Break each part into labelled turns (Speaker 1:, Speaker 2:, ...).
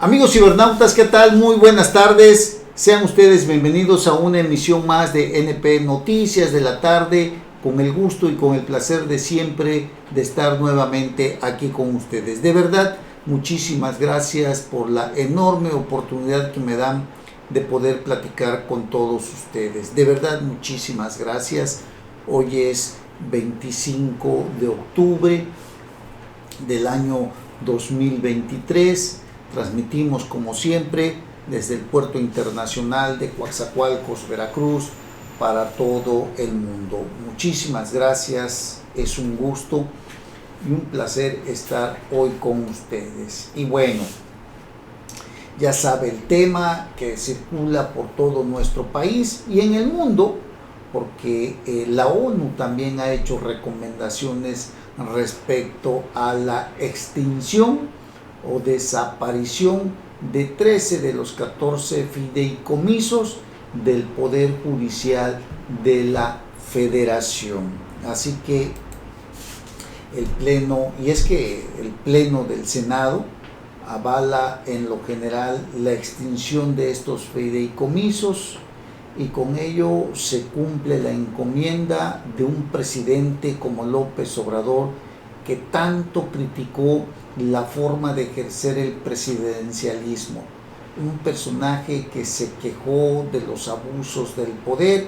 Speaker 1: Amigos cibernautas, ¿qué tal? Muy buenas tardes. Sean ustedes bienvenidos a una emisión más de NP Noticias de la tarde, con el gusto y con el placer de siempre de estar nuevamente aquí con ustedes. De verdad, muchísimas gracias por la enorme oportunidad que me dan de poder platicar con todos ustedes. De verdad, muchísimas gracias. Hoy es 25 de octubre del año 2023. Transmitimos como siempre desde el puerto internacional de Coatzacoalcos, Veracruz, para todo el mundo. Muchísimas gracias, es un gusto y un placer estar hoy con ustedes. Y bueno, ya sabe el tema que circula por todo nuestro país y en el mundo, porque la ONU también ha hecho recomendaciones respecto a la extinción o desaparición de 13 de los 14 fideicomisos del Poder Judicial de la Federación. Así que el Pleno del Senado avala en lo general la extinción de estos fideicomisos y con ello se cumple la encomienda de un presidente como López Obrador, que tanto criticó la forma de ejercer el presidencialismo. Un personaje que se quejó de los abusos del poder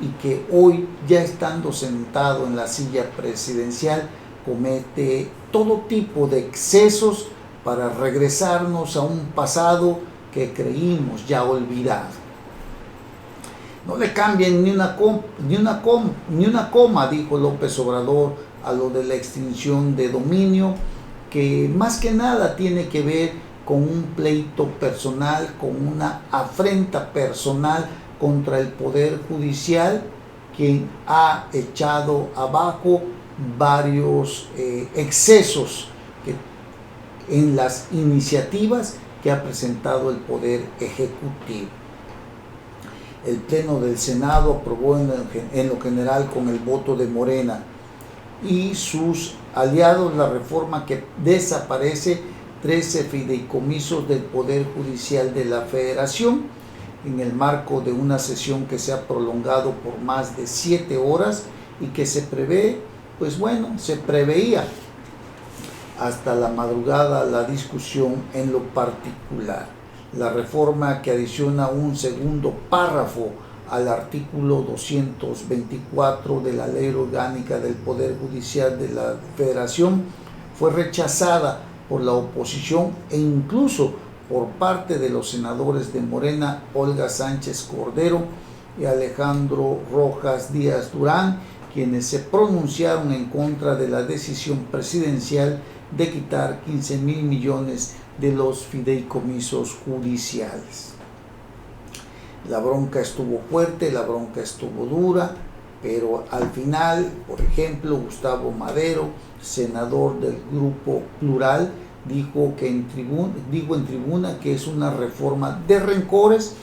Speaker 1: y que hoy, ya estando sentado en la silla presidencial, comete todo tipo de excesos para regresarnos a un pasado que creímos ya olvidado. No le cambien ni una coma, dijo López Obrador, a lo de la extinción de dominio, que más que nada tiene que ver con un pleito personal, con una afrenta personal contra el Poder Judicial, quien ha echado abajo varios excesos en las iniciativas que ha presentado el Poder Ejecutivo. El Pleno del Senado aprobó en lo general con el voto de Morena y sus aliados la reforma que desaparece 13 fideicomisos del Poder Judicial de la Federación en el marco de una sesión que se ha prolongado por más de 7 horas y que se preveía hasta la madrugada la discusión en lo particular. La reforma que adiciona un segundo párrafo al artículo 224 de la Ley Orgánica del Poder Judicial de la Federación fue rechazada por la oposición e incluso por parte de los senadores de Morena, Olga Sánchez Cordero y Alejandro Rojas Díaz Durán, quienes se pronunciaron en contra de la decisión presidencial de quitar 15,000 millones de los fideicomisos judiciales. La bronca estuvo fuerte, la bronca estuvo dura, pero al final, por ejemplo, Gustavo Madero, senador del Grupo Plural, dijo en tribuna que es una reforma de rencores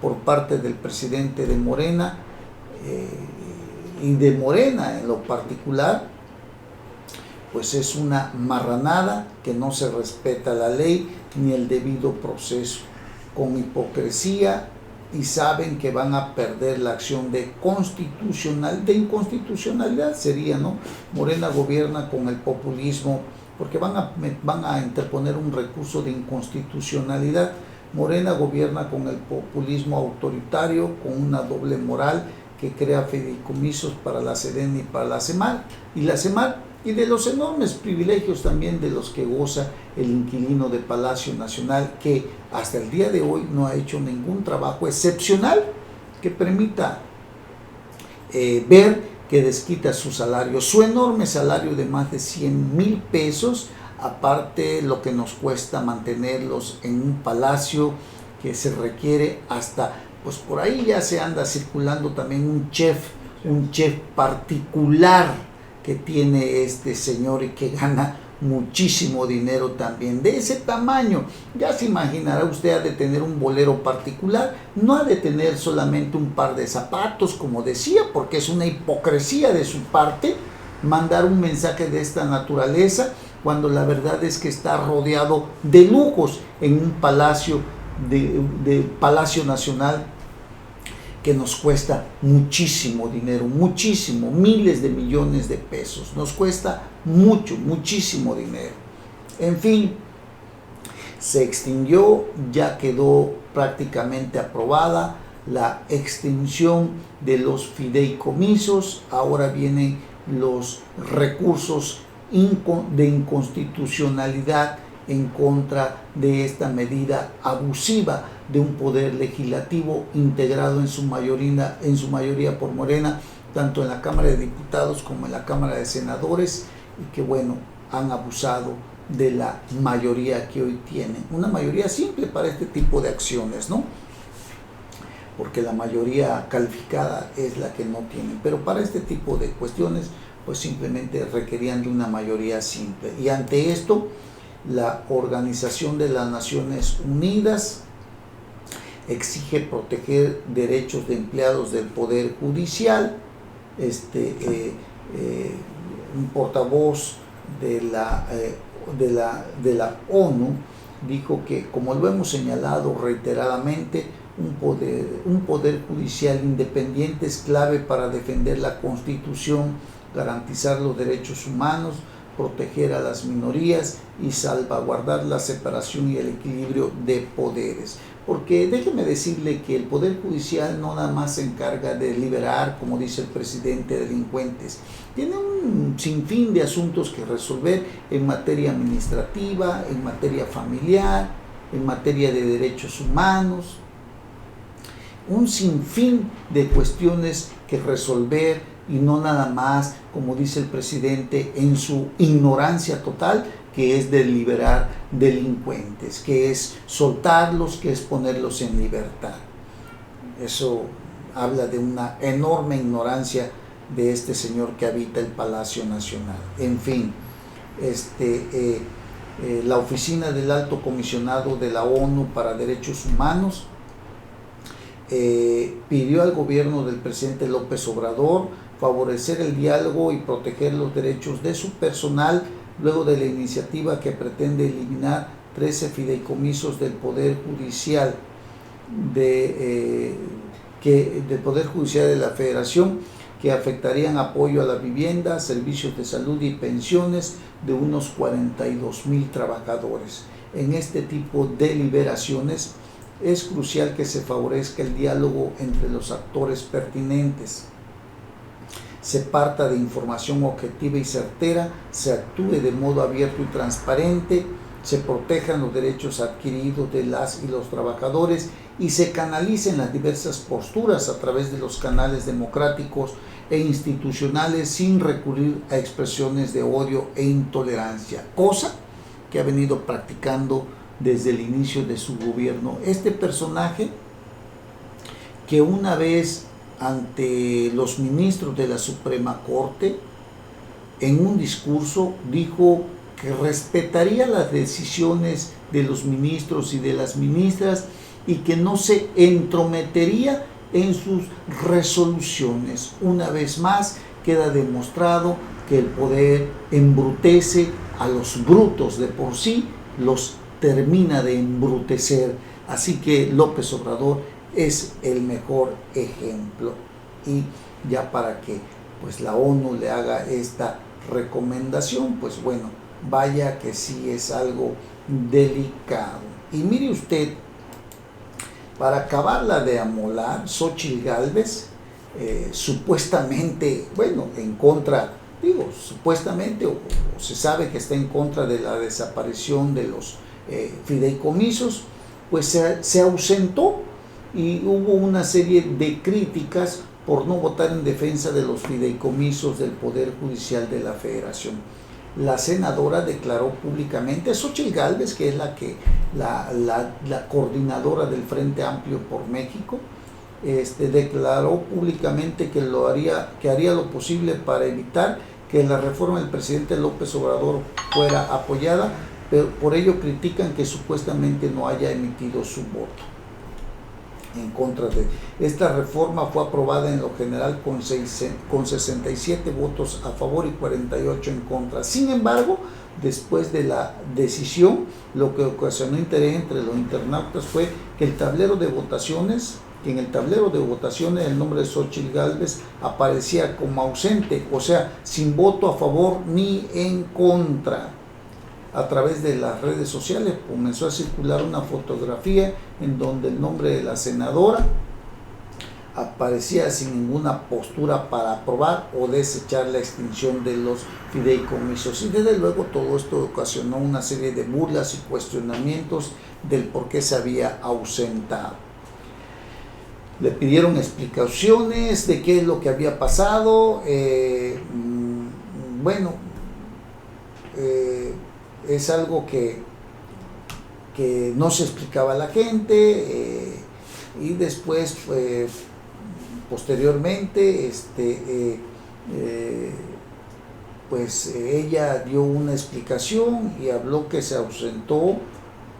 Speaker 1: por parte del presidente de Morena y de Morena en lo particular, pues es una marranada, que no se respeta la ley ni el debido proceso, con hipocresía, y saben que van a perder la acción de inconstitucionalidad sería, ¿no? Morena gobierna con el populismo, porque van a interponer un recurso de inconstitucionalidad. Morena gobierna con el populismo autoritario, con una doble moral que crea fideicomisos para la Sedena y para la CEMAR, y de los enormes privilegios también de los que goza el inquilino de Palacio Nacional, que hasta el día de hoy no ha hecho ningún trabajo excepcional que permita ver que desquita su salario, su enorme salario de más de 100,000 pesos, aparte lo que nos cuesta mantenerlos en un palacio que se requiere hasta, pues por ahí ya se anda circulando también un chef particular que tiene este señor y que gana muchísimo dinero también. De ese tamaño, ya se imaginará usted, ha de tener un bolero particular, no ha de tener solamente un par de zapatos, como decía, porque es una hipocresía de su parte mandar un mensaje de esta naturaleza cuando la verdad es que está rodeado de lujos en un palacio, de Palacio Nacional, que nos cuesta muchísimo dinero, muchísimo, miles de millones de pesos, nos cuesta muchísimo dinero. En fin, se extinguió, ya quedó prácticamente aprobada la extinción de los fideicomisos. Ahora vienen los recursos de inconstitucionalidad en contra de esta medida abusiva de un poder legislativo integrado en su mayoría por Morena, tanto en la Cámara de Diputados como en la Cámara de Senadores, y que bueno, han abusado de la mayoría que hoy tienen, una mayoría simple para este tipo de acciones, ¿no? Porque la mayoría calificada es la que no tienen, pero para este tipo de cuestiones pues simplemente requerían de una mayoría simple. Y ante esto, la Organización de las Naciones Unidas exige proteger derechos de empleados del Poder Judicial. Un portavoz de la ONU dijo que, como lo hemos señalado reiteradamente, un poder judicial independiente es clave para defender la Constitución, garantizar los derechos humanos, proteger a las minorías y salvaguardar la separación y el equilibrio de poderes. Porque déjeme decirle que el Poder Judicial no nada más se encarga de liberar, como dice el presidente, delincuentes. Tiene un sinfín de asuntos que resolver en materia administrativa, en materia familiar, en materia de derechos humanos. Un sinfín de cuestiones que resolver, y no nada más, como dice el presidente, en su ignorancia total, que es de liberar delincuentes, que es soltarlos, que es ponerlos en libertad. Eso habla de una enorme ignorancia de este señor que habita el Palacio Nacional. En fin, la Oficina del Alto Comisionado de la ONU para Derechos Humanos pidió al gobierno del presidente López Obrador favorecer el diálogo y proteger los derechos de su personal luego de la iniciativa que pretende eliminar 13 fideicomisos del Poder Judicial del Poder Judicial de la Federación, que afectarían apoyo a la vivienda, servicios de salud y pensiones de unos 42,000 trabajadores. En este tipo de liberaciones es crucial que se favorezca el diálogo entre los actores pertinentes, se parta de información objetiva y certera, se actúe de modo abierto y transparente, se protejan los derechos adquiridos de las y los trabajadores y se canalicen las diversas posturas a través de los canales democráticos e institucionales sin recurrir a expresiones de odio e intolerancia, cosa que ha venido practicando desde el inicio de su gobierno. Este personaje, que una vez ante los ministros de la Suprema Corte, en un discurso dijo que respetaría las decisiones de los ministros y de las ministras y que no se entrometería en sus resoluciones. Una vez más queda demostrado que el poder embrutece a los brutos de por sí, los termina de embrutecer. Así que López Obrador es el mejor ejemplo. Y ya para que pues la ONU le haga esta recomendación, pues bueno, vaya que sí es algo delicado. Y mire usted, para acabarla de amolar, Xóchitl Gálvez, supuestamente, bueno, en contra, supuestamente, o se sabe que está en contra de la desaparición de los fideicomisos, pues se ausentó y hubo una serie de críticas por no votar en defensa de los fideicomisos del Poder Judicial de la Federación. La senadora declaró públicamente, Xóchitl Gálvez, que es la coordinadora del Frente Amplio por México, declaró públicamente que haría lo posible para evitar que la reforma del presidente López Obrador fuera apoyada, pero por ello critican que supuestamente no haya emitido su voto. en contra de esta reforma. Fue aprobada en lo general con 67 votos a favor y 48 en contra. Sin embargo, después de la decisión, lo que ocasionó interés entre los internautas fue que en el tablero de votaciones el nombre de Xóchitl Gálvez aparecía como ausente, o sea, sin voto a favor ni en contra. A través de las redes sociales comenzó a circular una fotografía en donde el nombre de la senadora aparecía sin ninguna postura para aprobar o desechar la extinción de los fideicomisos. Y desde luego todo esto ocasionó una serie de burlas y cuestionamientos del por qué se había ausentado. Le pidieron explicaciones de qué es lo que había pasado. Es algo que no se explicaba a la gente, y después, posteriormente, pues ella dio una explicación y habló que se ausentó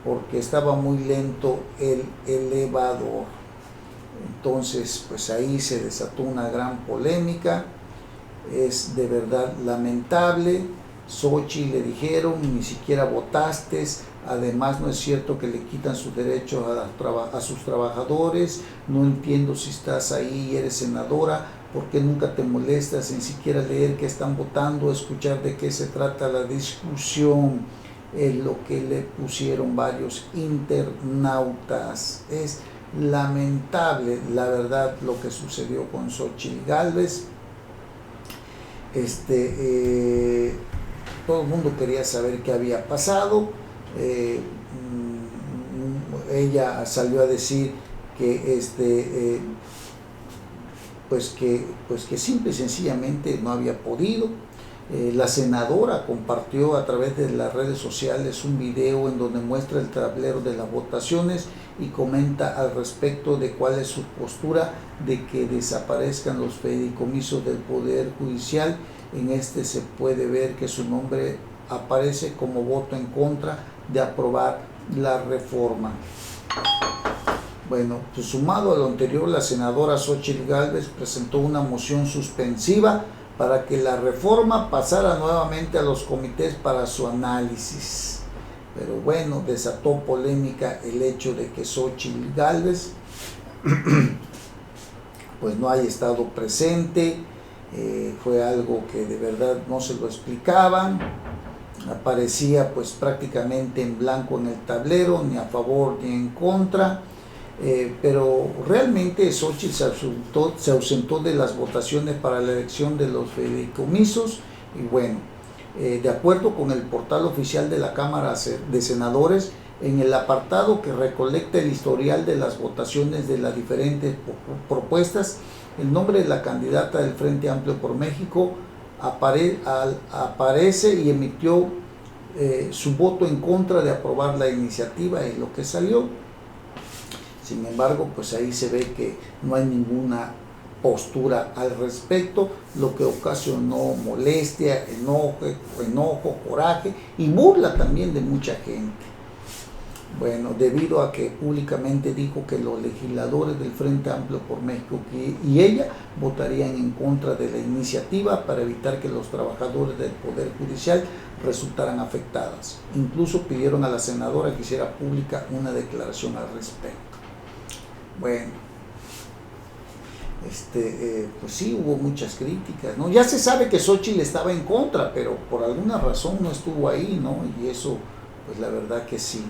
Speaker 1: porque estaba muy lento el elevador. Entonces, pues ahí se desató una gran polémica. Es de verdad lamentable. Xóchitl, le dijeron, ni siquiera votaste, además no es cierto que le quitan sus derechos a sus trabajadores, no entiendo si estás ahí y eres senadora, ¿por qué nunca te molestas en siquiera leer qué están votando, escuchar de qué se trata la discusión? Es lo que le pusieron varios internautas. Es lamentable, la verdad, lo que sucedió con Xóchitl Gálvez. Todo el mundo quería saber qué había pasado. Ella salió a decir que pues que simple y sencillamente no había podido. La senadora compartió a través de las redes sociales un video en donde muestra el tablero de las votaciones y comenta al respecto de cuál es su postura de que desaparezcan los fideicomisos del Poder Judicial. En se puede ver que su nombre aparece como voto en contra de aprobar la reforma. Bueno, pues sumado a lo anterior, la senadora Xóchitl Gálvez presentó una moción suspensiva para que la reforma pasara nuevamente a los comités para su análisis. Pero bueno, desató polémica el hecho de que Xóchitl Gálvez pues no haya estado presente. Fue algo que de verdad no se lo explicaban. Aparecía pues prácticamente en blanco en el tablero, ni a favor ni en contra. Pero realmente Xóchitl se ausentó de las votaciones para la elección de los fideicomisos. Y bueno, de acuerdo con el portal oficial de la Cámara de Senadores, en el apartado que recolecta el historial de las votaciones de las diferentes propuestas, el nombre de la candidata del Frente Amplio por México aparece y emitió su voto en contra de aprobar la iniciativa, es lo que salió. Sin embargo, pues ahí se ve que no hay ninguna postura al respecto, lo que ocasionó molestia, enojo, coraje y burla también de mucha gente. Bueno, debido a que públicamente dijo que los legisladores del Frente Amplio por México y ella votarían en contra de la iniciativa para evitar que los trabajadores del Poder Judicial resultaran afectados. Incluso pidieron a la senadora que hiciera pública una declaración al respecto. Bueno, pues sí, hubo muchas críticas, ¿no? Ya se sabe que Xóchitl estaba en contra, pero por alguna razón no estuvo ahí, ¿no? Y eso, pues la verdad que sí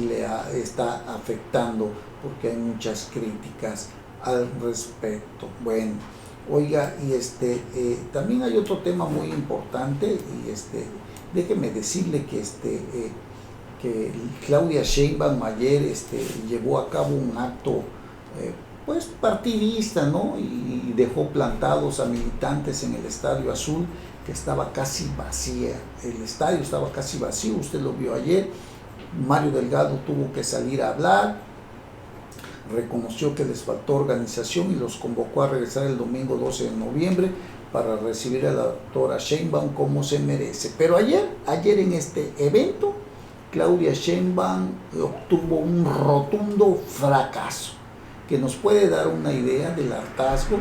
Speaker 1: le está afectando, porque hay muchas críticas al respecto. Bueno, oiga, y también hay otro tema muy importante, y déjeme decirle que que Claudia Sheinbaum ayer llevó a cabo un acto pues partidista, ¿no? Y dejó plantados a militantes en el Estadio Azul, que estaba casi vacía. El estadio estaba casi vacío, usted lo vio ayer. Mario Delgado tuvo que salir a hablar, reconoció que les faltó organización y los convocó a regresar el domingo 12 de noviembre para recibir a la doctora Sheinbaum como se merece. Pero ayer en este evento, Claudia Sheinbaum obtuvo un rotundo fracaso, que nos puede dar una idea del hartazgo,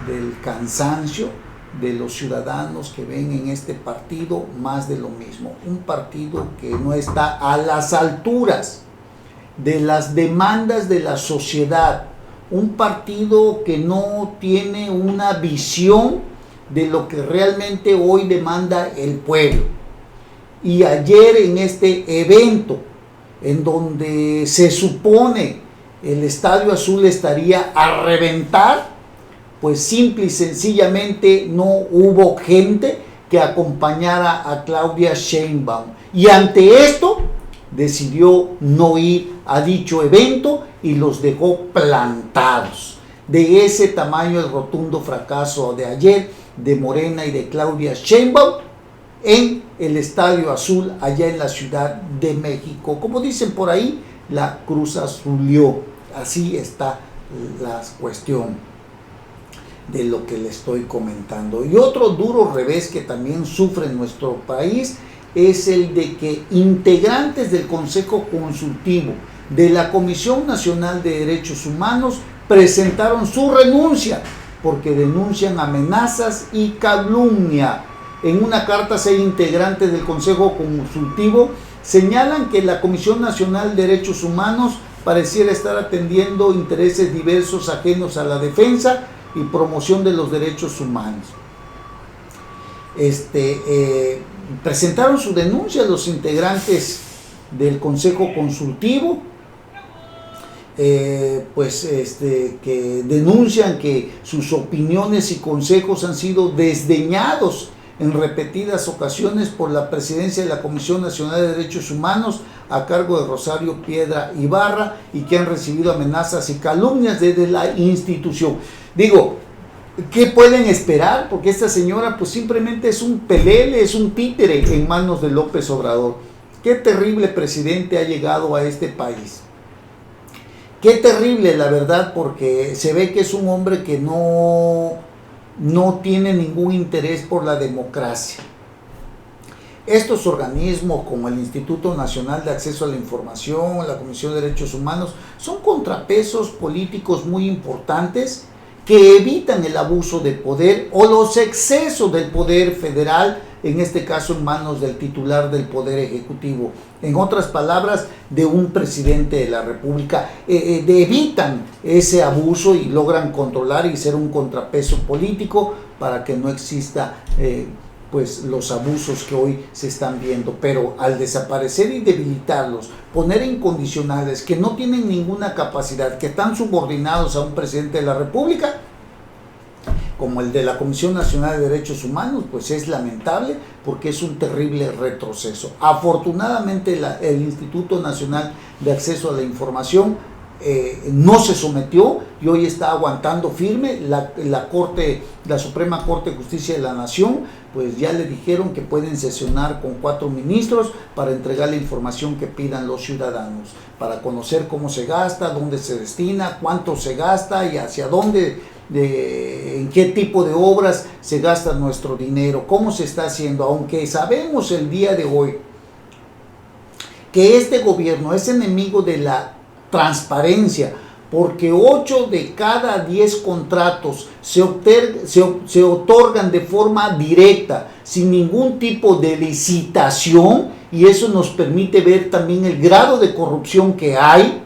Speaker 1: del cansancio de los ciudadanos que ven en este partido más de lo mismo. Un partido que no está a las alturas de las demandas de la sociedad, un partido que no tiene una visión de lo que realmente hoy demanda el pueblo. Y ayer en este evento, en donde se supone el Estadio Azul estaría a reventar, pues simple y sencillamente no hubo gente que acompañara a Claudia Sheinbaum. Y ante esto decidió no ir a dicho evento y los dejó plantados. De ese tamaño el rotundo fracaso de ayer de Morena y de Claudia Sheinbaum en el Estadio Azul allá en la Ciudad de México. Como dicen por ahí, la Cruz Azulió. Así está la cuestión de lo que le estoy comentando. Y otro duro revés que también sufre nuestro país es el de que integrantes del Consejo Consultivo de la Comisión Nacional de Derechos Humanos presentaron su renuncia porque denuncian amenazas y calumnia. En una carta, 6 integrantes del Consejo Consultivo señalan que la Comisión Nacional de Derechos Humanos pareciera estar atendiendo intereses diversos ajenos a la defensa y promoción de los derechos humanos. Presentaron su denuncia a los integrantes del Consejo Consultivo, que denuncian que sus opiniones y consejos han sido desdeñados en repetidas ocasiones por la presidencia de la Comisión Nacional de Derechos Humanos a cargo de Rosario Piedra Ibarra y que han recibido amenazas y calumnias desde la institución. Digo, ¿qué pueden esperar? Porque esta señora pues simplemente es un pelele, es un títere en manos de López Obrador. Qué terrible presidente ha llegado a este país. Qué terrible, la verdad, porque se ve que es un hombre que no tiene ningún interés por la democracia. Estos organismos como el Instituto Nacional de Acceso a la Información, la Comisión de Derechos Humanos, son contrapesos políticos muy importantes que evitan el abuso de poder o los excesos del poder federal, en este caso en manos del titular del Poder Ejecutivo. En otras palabras, de un presidente de la República. Evitan ese abuso y logran controlar y ser un contrapeso político para que no exista pues los abusos que hoy se están viendo. Pero al desaparecer y debilitarlos, poner incondicionales que no tienen ninguna capacidad, que están subordinados a un presidente de la República, como el de la Comisión Nacional de Derechos Humanos, pues es lamentable porque es un terrible retroceso. Afortunadamente el Instituto Nacional de Acceso a la Información no se sometió y hoy está aguantando firme. La Suprema Corte de Justicia de la Nación pues ya le dijeron que pueden sesionar con 4 ministros para entregar la información que pidan los ciudadanos, para conocer cómo se gasta, dónde se destina, cuánto se gasta y hacia dónde, en qué tipo de obras se gasta nuestro dinero, cómo se está haciendo. Aunque sabemos el día de hoy que este gobierno es enemigo de la transparencia, porque 8 de cada 10 contratos se otorgan de forma directa, sin ningún tipo de licitación, y eso nos permite ver también el grado de corrupción que hay.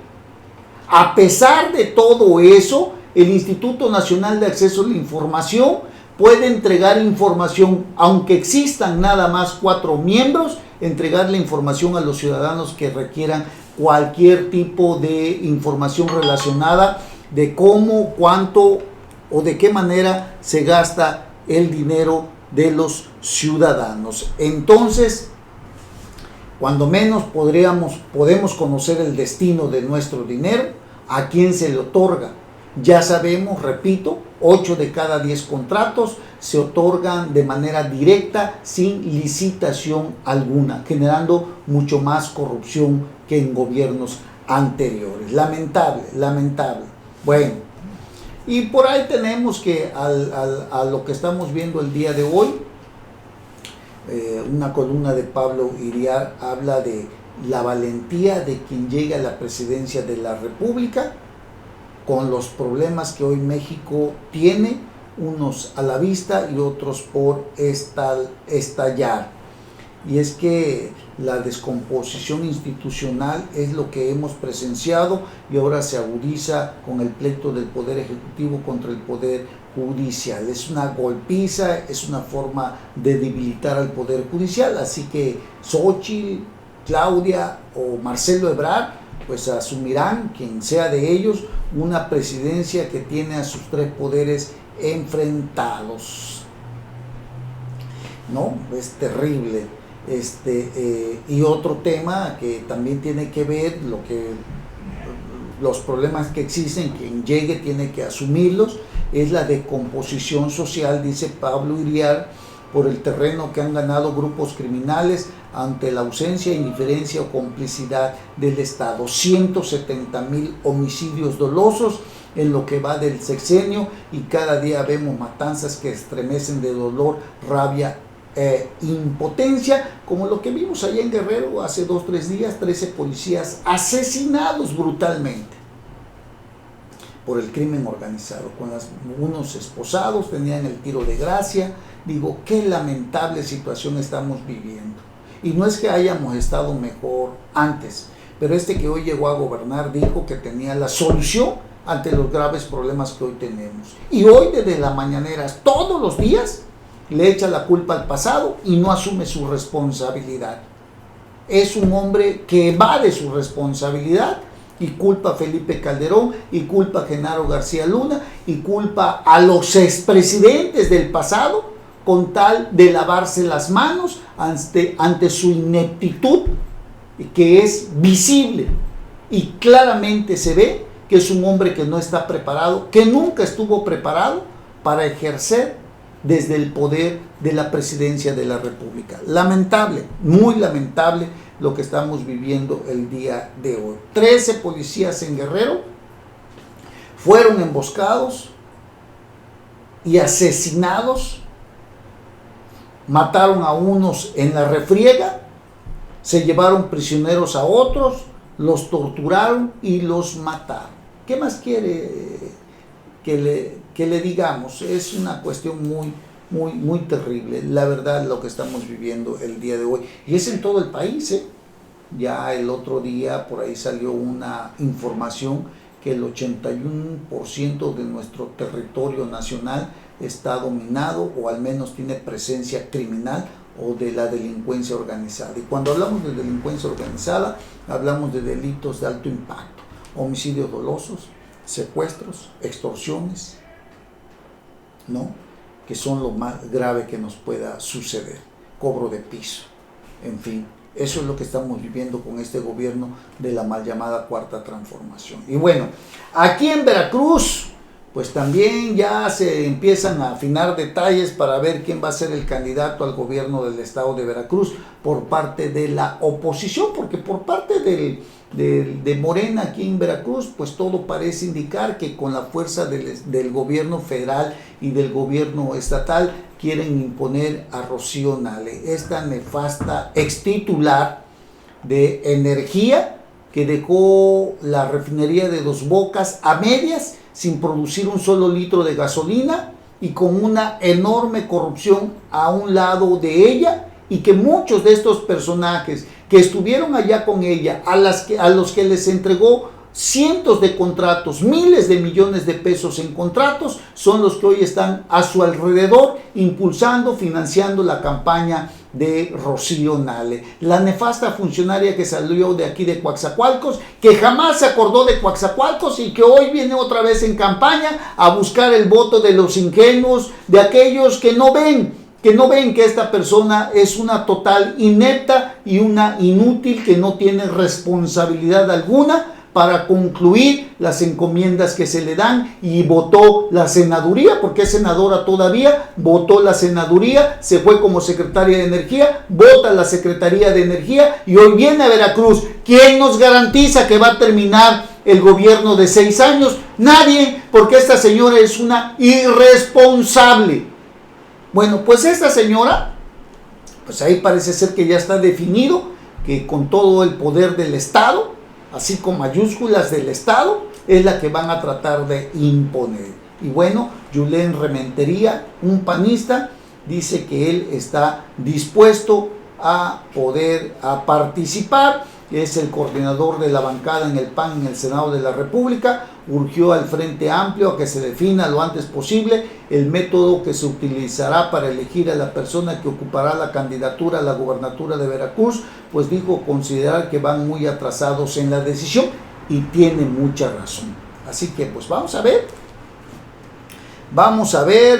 Speaker 1: A pesar de todo eso, el Instituto Nacional de Acceso a la Información puede entregar información, aunque existan nada más 4 miembros, entregar la información a los ciudadanos que requieran cualquier tipo de información relacionada de cómo, cuánto o de qué manera se gasta el dinero de los ciudadanos. Entonces, cuando menos podemos conocer el destino de nuestro dinero, a quién se le otorga. Ya sabemos, repito, 8 de cada 10 contratos se otorgan de manera directa, sin licitación alguna, generando mucho más corrupción que en gobiernos anteriores. Lamentable, lamentable. Bueno, y por ahí tenemos que a lo que estamos viendo el día de hoy, una columna de Pablo Iriar habla de la valentía de quien llega a la presidencia de la República con los problemas que hoy México tiene, unos a la vista y otros por estallar. Y es que la descomposición institucional es lo que hemos presenciado y ahora se agudiza con el pleito del Poder Ejecutivo contra el Poder Judicial. Es una golpiza, es una forma de debilitar al Poder Judicial, así que Xóchitl, Claudia o Marcelo Ebrard pues asumirán, quien sea de ellos, una presidencia que tiene a sus tres poderes enfrentados. ¿No? Es terrible. Y otro tema que también tiene que ver los problemas que existen, quien llegue tiene que asumirlos, es la decomposición social, dice Pablo Iriar, por el terreno que han ganado grupos criminales ante la ausencia, indiferencia o complicidad del Estado. 170,000 homicidios dolosos en lo que va del sexenio y cada día vemos matanzas que estremecen de dolor, rabia e impotencia, como lo que vimos allá en Guerrero hace 2-3 días, 13 policías asesinados brutalmente por el crimen organizado, con unos esposados, tenían el tiro de gracia. Digo, qué lamentable situación estamos viviendo. Y no es que hayamos estado mejor antes, pero que hoy llegó a gobernar dijo que tenía la solución ante los graves problemas que hoy tenemos. Y hoy desde las mañaneras, todos los días, le echa la culpa al pasado y no asume su responsabilidad. Es un hombre que evade su responsabilidad y culpa a Felipe Calderón y culpa a Genaro García Luna y culpa a los expresidentes del pasado con tal de lavarse las manos ante su ineptitud, que es visible y claramente se ve que es un hombre que no está preparado, que nunca estuvo preparado para ejercer desde el poder de la presidencia de la República. Lamentable, muy lamentable lo que estamos viviendo el día de hoy. 13 policías en Guerrero fueron emboscados y asesinados. Mataron a unos en la refriega, se llevaron prisioneros a otros, los torturaron y los mataron. ¿Qué más quiere que le digamos? Es una cuestión muy terrible, la verdad, lo que estamos viviendo el día de hoy. Y es en todo el país, ¿eh? Ya el otro día por ahí salió una información que el 81% de nuestro territorio nacional está dominado o al menos tiene presencia criminal o de la delincuencia organizada. Y cuando hablamos de delincuencia organizada, hablamos de delitos de alto impacto, homicidios dolosos, secuestros, extorsiones, ¿no? Que son lo más grave que nos pueda suceder, cobro de piso, en fin. Eso es lo que estamos viviendo con este gobierno de la mal llamada Cuarta Transformación. Y bueno, aquí en Veracruz, pues también ya se empiezan a afinar detalles para ver quién va a ser el candidato al gobierno del estado de Veracruz por parte de la oposición, porque por parte de Morena aquí en Veracruz, pues todo parece indicar que con la fuerza del gobierno federal y del gobierno estatal quieren imponer a Rocío Nale, esta nefasta extitular de energía que dejó la refinería de Dos Bocas a medias, sin producir un solo litro de gasolina y con una enorme corrupción a un lado de ella, y que muchos de estos personajes que estuvieron allá con ella, a los que les entregó cientos de contratos, miles de millones de pesos en contratos, son los que hoy están a su alrededor impulsando, financiando la campaña de Rocío Nale, la nefasta funcionaria que salió de aquí de Coatzacoalcos, que jamás se acordó de Coatzacoalcos y que hoy viene otra vez en campaña a buscar el voto de los ingenuos, de aquellos que no ven que esta persona es una total inepta y una inútil que no tiene responsabilidad alguna para concluir las encomiendas que se le dan, y votó la senaduría, porque es senadora todavía, votó la senaduría, se fue como secretaria de Energía, vota la Secretaría de Energía y hoy viene a Veracruz. ¿Quién nos garantiza que va a terminar el gobierno de 6 años? Nadie, porque esta señora es una irresponsable. Bueno, pues esta señora, pues ahí parece ser que ya está definido que con todo el poder del Estado, así con mayúsculas del Estado, es la que van a tratar de imponer. Y bueno, Julen Rementería, un panista, dice que él está dispuesto a participar, es el coordinador de la bancada en el PAN en el Senado de la República. Urgió al Frente Amplio a que se defina lo antes posible el método que se utilizará para elegir a la persona que ocupará la candidatura a la gubernatura de Veracruz, pues dijo considerar que van muy atrasados en la decisión, y tiene mucha razón. Así que pues vamos a ver,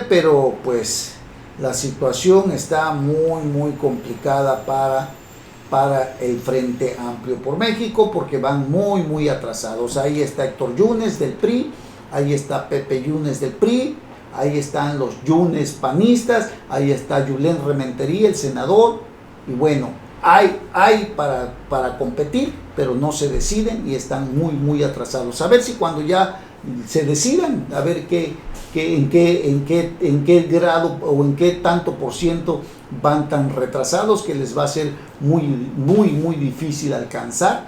Speaker 1: pero pues la situación está muy complicada para el Frente Amplio por México, porque van muy atrasados. Ahí está Héctor Yunes del PRI, ahí está Pepe Yunes del PRI, ahí están los Yunes panistas, ahí está Julen Rementería, el senador, y bueno, hay para competir, pero no se deciden y están muy atrasados. A ver si cuando ya se decidan, a ver en qué grado o en qué tanto por ciento van tan retrasados que les va a ser muy difícil alcanzar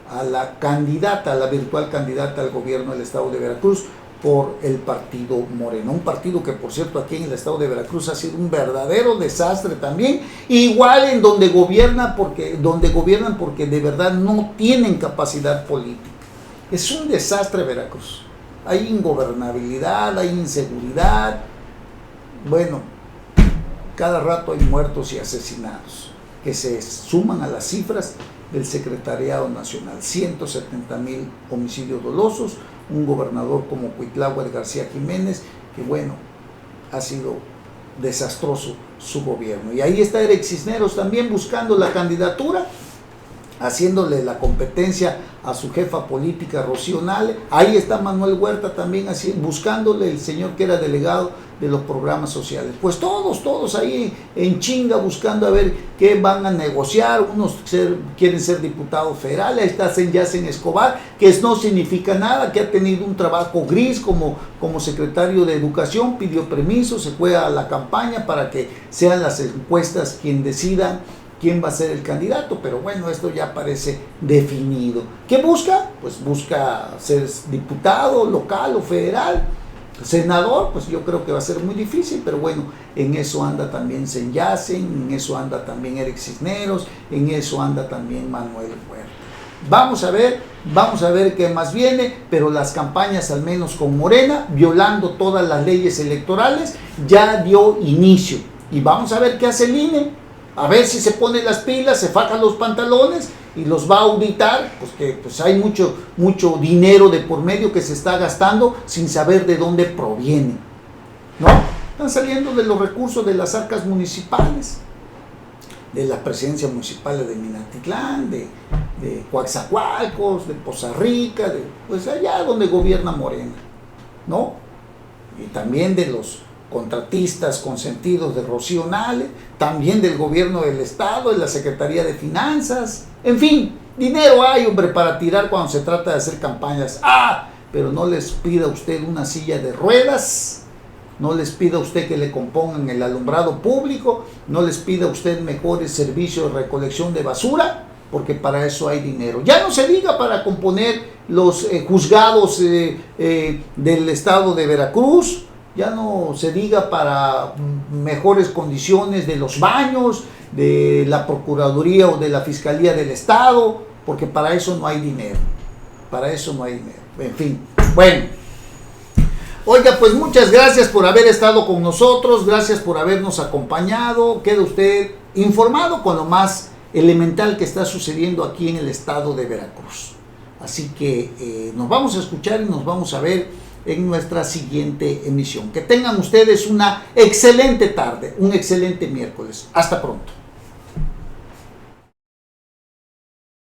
Speaker 1: a la candidata, a la virtual candidata al gobierno del estado de Veracruz por el partido Morena, un partido que por cierto aquí en el estado de Veracruz ha sido un verdadero desastre también, igual en donde gobiernan porque de verdad no tienen capacidad política. Es un desastre Veracruz, hay ingobernabilidad, hay inseguridad, bueno, cada rato hay muertos y asesinados que se suman a las cifras del Secretariado Nacional, 170,000 homicidios dolosos, un gobernador como Cuitláhuac García Jiménez, que bueno, ha sido desastroso su gobierno. Y ahí está Eric Cisneros también buscando la candidatura, haciéndole la competencia a su jefa política Rocío Nale. Ahí está Manuel Huerta también buscándole, el señor que era delegado de los programas sociales. Pues todos ahí en chinga buscando a ver qué van a negociar. Unos quieren ser diputados federales. Ahí está Yacen Escobar, que no significa nada, que ha tenido un trabajo gris como secretario de Educación, pidió permiso, se fue a la campaña para que sean las encuestas quien decidan quién va a ser el candidato, pero bueno, esto ya parece definido. ¿Qué busca? Pues busca ser diputado local o federal, senador, pues yo creo que va a ser muy difícil, pero bueno, en eso anda también Senyacen, en eso anda también Eric Cisneros, en eso anda también Manuel Huerta. Vamos a ver qué más viene, pero las campañas, al menos con Morena, violando todas las leyes electorales, ya dio inicio. Y vamos a ver qué hace el INE. A ver si se pone las pilas, se fajan los pantalones y los va a auditar, pues que pues hay mucho dinero de por medio que se está gastando sin saber de dónde proviene, ¿no? Están saliendo de los recursos de las arcas municipales, de la presidencia municipal de Minatitlán, de Coatzacoalcos, de Poza Rica, pues allá donde gobierna Morena, ¿no? Y también de los contratistas consentidos de Rocío Nale, también del gobierno del estado, de la Secretaría de Finanzas, en fin, dinero hay, hombre, para tirar cuando se trata de hacer campañas. Pero no les pida usted una silla de ruedas, no les pida usted que le compongan el alumbrado público, no les pida usted mejores servicios de recolección de basura, porque para eso hay dinero. Ya no se diga para componer los juzgados del estado de Veracruz, ya no se diga para mejores condiciones de los baños, de la Procuraduría o de la Fiscalía del Estado, porque para eso no hay dinero. En fin, bueno. Oiga, pues muchas gracias por haber estado con nosotros, gracias por habernos acompañado. Queda usted informado con lo más elemental que está sucediendo aquí en el estado de Veracruz. Así que nos vamos a escuchar y nos vamos a ver en nuestra siguiente emisión. Que tengan ustedes una excelente tarde, un excelente miércoles. Hasta pronto.